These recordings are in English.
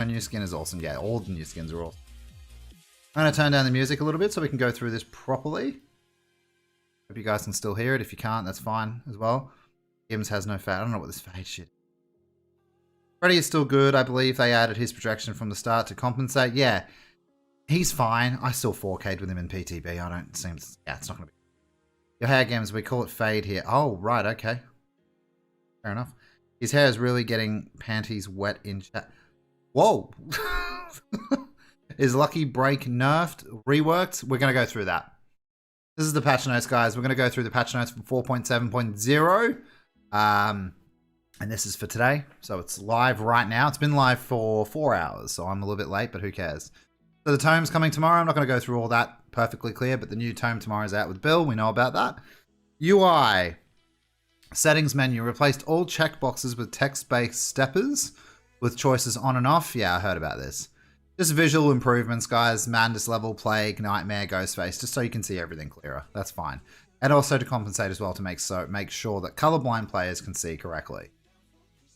Her new skin is awesome. Yeah, all the new skins are awesome. I'm going to turn down the music a little bit so we can go through this properly. Hope you guys can still hear it. If you can't, that's fine as well. Gims has no fade. I don't know what this fade shit. Freddy is still good. I believe they added his projection from the start to compensate. Yeah, he's fine. I still 4K'd with him in PTB. I don't seem to... Yeah, it's not going to be... Your hair games, we call it fade here. Oh, right, okay. Fair enough. His hair is really getting panties wet in chat. Whoa! Is Lucky Break nerfed, reworked? We're going to go through that. This is the patch notes, guys. We're going to go through the patch notes from 4.7.0. And this is for today. So it's live right now. It's been live for 4 hours, so I'm a little bit late, but who cares? So the tome's coming tomorrow. I'm not going to go through all that perfectly clear, but the new tome tomorrow is out with Bill. We know about that. UI. Settings menu. Replaced all checkboxes with text-based steppers with choices on and off. Yeah, I heard about this. Just visual improvements, guys. Madness level, Plague, Nightmare, Ghostface, just so you can see everything clearer. That's fine. And also to compensate as well to make sure that colorblind players can see correctly.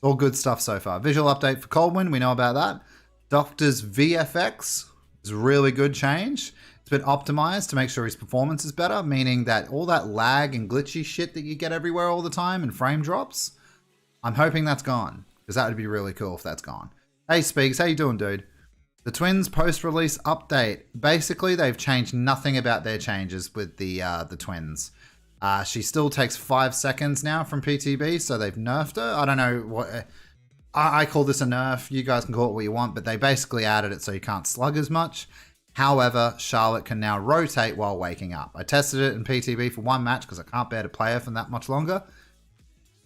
All good stuff so far. Visual update for Coldwind. We know about that. Doctor's VFX is a really good change. It's been optimized to make sure his performance is better, meaning that all that lag and glitchy shit that you get everywhere all the time and frame drops, I'm hoping that's gone, because that would be really cool if that's gone. Hey Speaks, how you doing, dude? The Twins post-release update. Basically, they've changed nothing about their changes with the Twins. She still takes 5 seconds now from PTB, so they've nerfed her. I don't know what... I call this a nerf. You guys can call it what you want, but they basically added it so you can't slug as much. However, Charlotte can now rotate while waking up. I tested it in PTB for 1 match because I can't bear to play her for that much longer.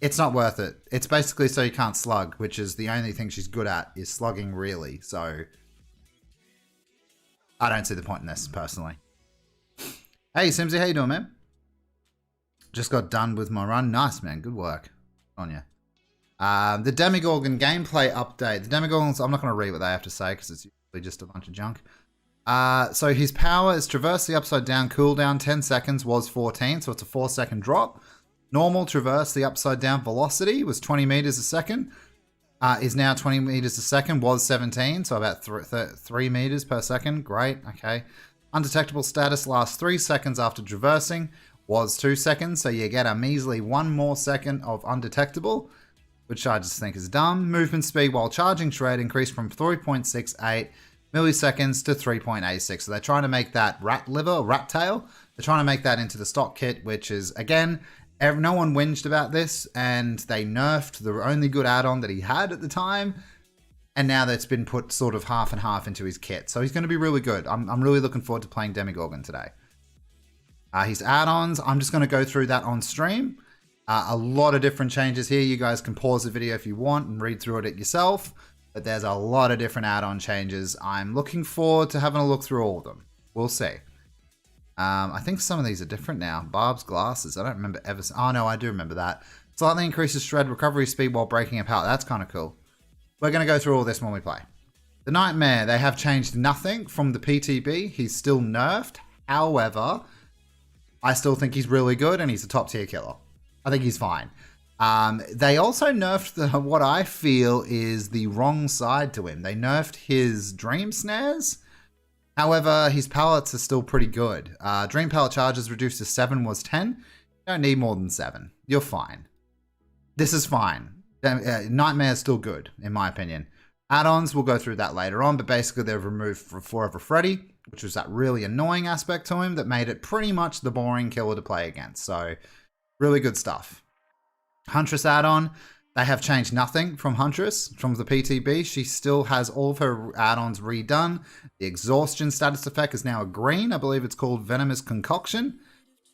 It's not worth it. It's basically so you can't slug, which is the only thing she's good at, is slugging really. So I don't see the point in this, personally. Hey, Simsy, how you doing, man? Just got done with my run. Nice, man. Good work on you. The Demigorgon gameplay update. The Demigorgons, I'm not going to read what they have to say because it's usually just a bunch of junk. So his power is traverse the upside down cooldown 10 seconds was 14, so it's a 4-second drop. Normal traverse the upside down velocity was 20 meters a second. Is now 20 meters a second, was 17, so about 3 meters per second. Great, okay. Undetectable status lasts 3 seconds after traversing, was 2 seconds, so you get a measly 1 more second of undetectable, which I just think is dumb. Movement speed while charging shred increased from 3.68 milliseconds to 3.86. So they're trying to make that rat liver, rat tail. They're trying to make that into the stock kit, which is, again, no one whinged about this, and they nerfed the only good add-on that he had at the time, and now that's been put sort of half and half into his kit. So he's going to be really good. I'm really looking forward to playing Demigorgon today. His add-ons, I'm just going to go through that on stream. A lot of different changes here. You guys can pause the video if you want and read through it yourself. But there's a lot of different add-on changes. I'm looking forward to having a look through all of them. We'll see. I think some of these are different now. Barb's glasses. I don't remember ever... Oh, no, I do remember that. Slightly increases shred recovery speed while breaking apart. That's kind of cool. We're going to go through all this when we play. The Nightmare. They have changed nothing from the PTB. He's still nerfed. However, I still think he's really good and he's a top tier killer. I think he's fine. They also nerfed what I feel is the wrong side to him. They nerfed his Dream Snares. However, his pallets are still pretty good. Dream pallet charges reduced to 7 was 10. You don't need more than 7. You're fine. This is fine. Nightmare is still good, in my opinion. Add-ons, we'll go through that later on, but basically they've removed Forever Freddy, which was that really annoying aspect to him that made it pretty much the boring killer to play against. So, really good stuff. Huntress add-on, they have changed nothing from Huntress, from the PTB. She still has all of her add-ons redone. The exhaustion status effect is now a green. I believe it's called Venomous Concoction.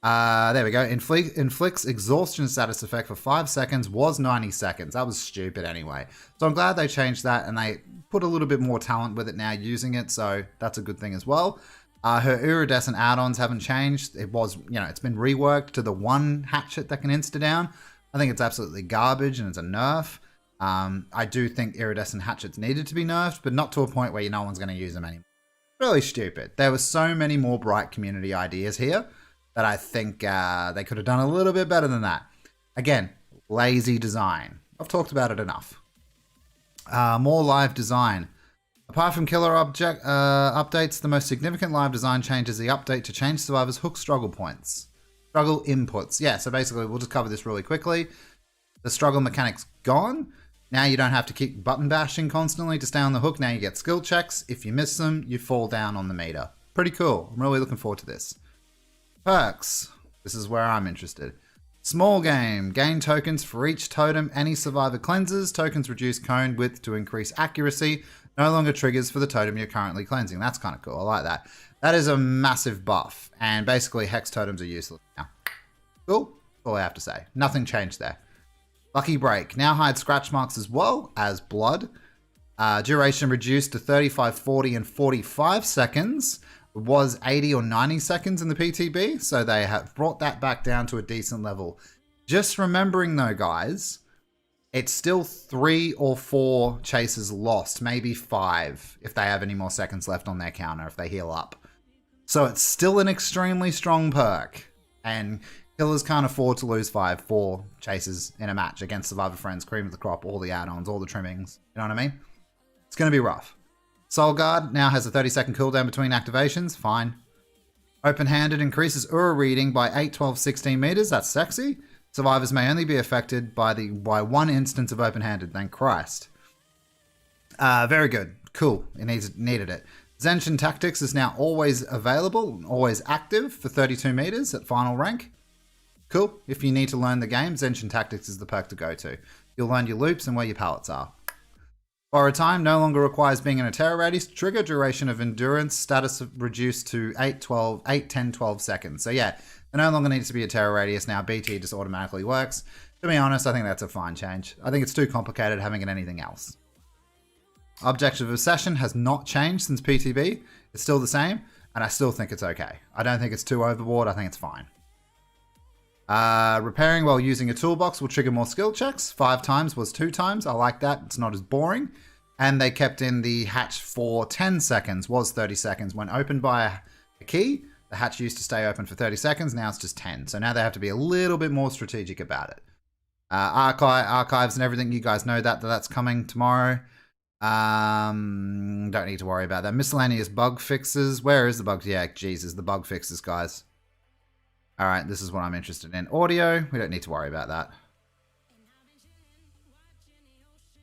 There we go. Inflicts exhaustion status effect for 5 seconds was 90 seconds. That was stupid anyway. So I'm glad they changed that and they put a little bit more talent with it now using it. So that's a good thing as well. Her iridescent add-ons haven't changed. It was, it's been reworked to the one hatchet that can insta down. I think it's absolutely garbage and it's a nerf. I do think iridescent hatchets needed to be nerfed, but not to a point where no one's going to use them anymore. Really stupid. There were so many more bright community ideas here that I think they could have done a little bit better than that. Again, lazy design. I've talked about it enough. More live design. Apart from killer updates, the most significant live design change is the update to change survivors' hook struggle points. Struggle inputs. Yeah, so basically we'll just cover this really quickly. The struggle mechanic's gone. Now you don't have to keep button bashing constantly to stay on the hook. Now you get skill checks. If you miss them, you fall down on the meter. Pretty cool. I'm really looking forward to this. Perks. This is where I'm interested. Small game. Gain tokens for each totem any survivor cleanses. Tokens reduce cone width to increase accuracy. No longer triggers for the totem you're currently cleansing. That's kind of cool. I like that. That is a massive buff. And basically hex totems are useless now. Cool. That's all I have to say. Nothing changed there. Lucky break. Now hide scratch marks as well as blood. Duration reduced to 35, 40, and 45 seconds. It was 80 or 90 seconds in the PTB. So they have brought that back down to a decent level. Just remembering though, guys, it's still 3 or 4 chases lost, maybe 5 if they have any more seconds left on their counter, if they heal up. So it's still an extremely strong perk. And killers can't afford to lose 4 chases in a match against Survivor Friends, Cream of the Crop, all the add-ons, all the trimmings. You know what I mean? It's going to be rough. Soul Guard now has a 30-second cooldown between activations. Fine. Open-handed increases Ura reading by 8, 12, 16 meters. That's sexy. Survivors may only be affected by one instance of open-handed. Thank Christ. Very good. Cool. It needed it. Zenshin Tactics is now always available, always active for 32 meters at final rank. Cool. If you need to learn the game, Zenshin Tactics is the perk to go to. You'll learn your loops and where your pallets are. Borrow time no longer requires being in a terror radius. Trigger duration of endurance status reduced to 8, 10, 12 seconds. So yeah, there no longer needs to be a terror radius now. BT just automatically works. To be honest, I think that's a fine change. I think it's too complicated having it anything else. Objective of Session has not changed since PTB. It's still the same, and I still think it's okay. I don't think it's too overboard. I think it's fine. Repairing while using a toolbox will trigger more skill checks. 5 times was 2 times. I like that. It's not as boring. And they kept in the hatch for 10 seconds, was 30 seconds. When opened by a key, the hatch used to stay open for 30 seconds. Now it's just 10. So now they have to be a little bit more strategic about it. Archives and everything, you guys know that's coming tomorrow. Don't need to worry about that. Miscellaneous bug fixes. Where is the bug? Yeah, Jesus, the bug fixes, guys. All right, this is what I'm interested in. Audio, we don't need to worry about that.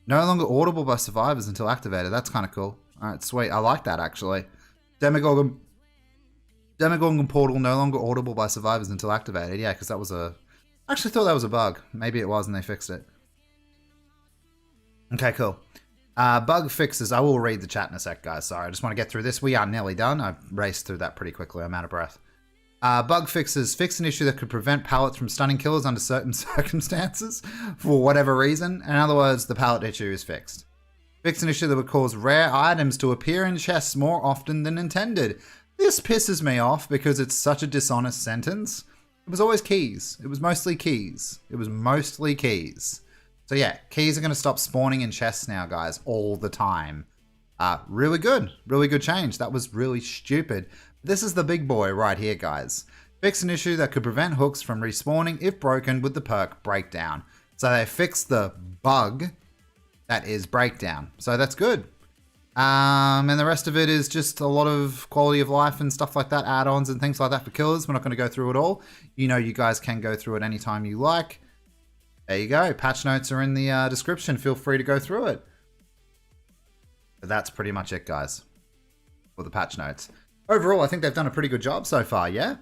No longer audible by survivors until activated. That's kind of cool. All right, sweet. I like that, actually. Demigorgon portal no longer audible by survivors until activated. Yeah, because that was a... I actually thought that was a bug. Maybe it was and they fixed it. Okay, cool. Bug fixes. I will read the chat in a sec, guys. Sorry, I just want to get through this. We are nearly done. I raced through that pretty quickly. I'm out of breath. Bug fixes. Fix an issue that could prevent pallets from stunning killers under certain circumstances for whatever reason. In other words, the pallet issue is fixed. Fix an issue that would cause rare items to appear in chests more often than intended. This pisses me off because it's such a dishonest sentence. It was always keys. It was mostly keys. It was mostly keys. So yeah, keys are going to stop spawning in chests now, guys, all the time. Really good. Really good change. That was really stupid. This is the big boy right here, guys. Fix an issue that could prevent hooks from respawning if broken with the perk Breakdown. So they fixed the bug that is Breakdown. So that's good. And the rest of it is just a lot of quality of life and stuff like that, add-ons and things like that for killers. We're not going to go through it all. You know, you guys can go through it anytime you like. There you go. Patch notes are in the description. Feel free to go through it. But that's pretty much it, guys, for the patch notes. Overall, I think they've done a pretty good job so far, yeah?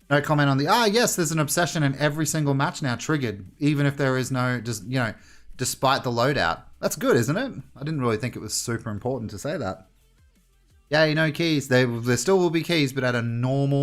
No comment on the, yes, there's an obsession in every single match now triggered, even if there is no, just, you know, despite the loadout. That's good, isn't it? I didn't really think it was super important to say that. Yeah, you know, keys. There still will be keys, but at a normal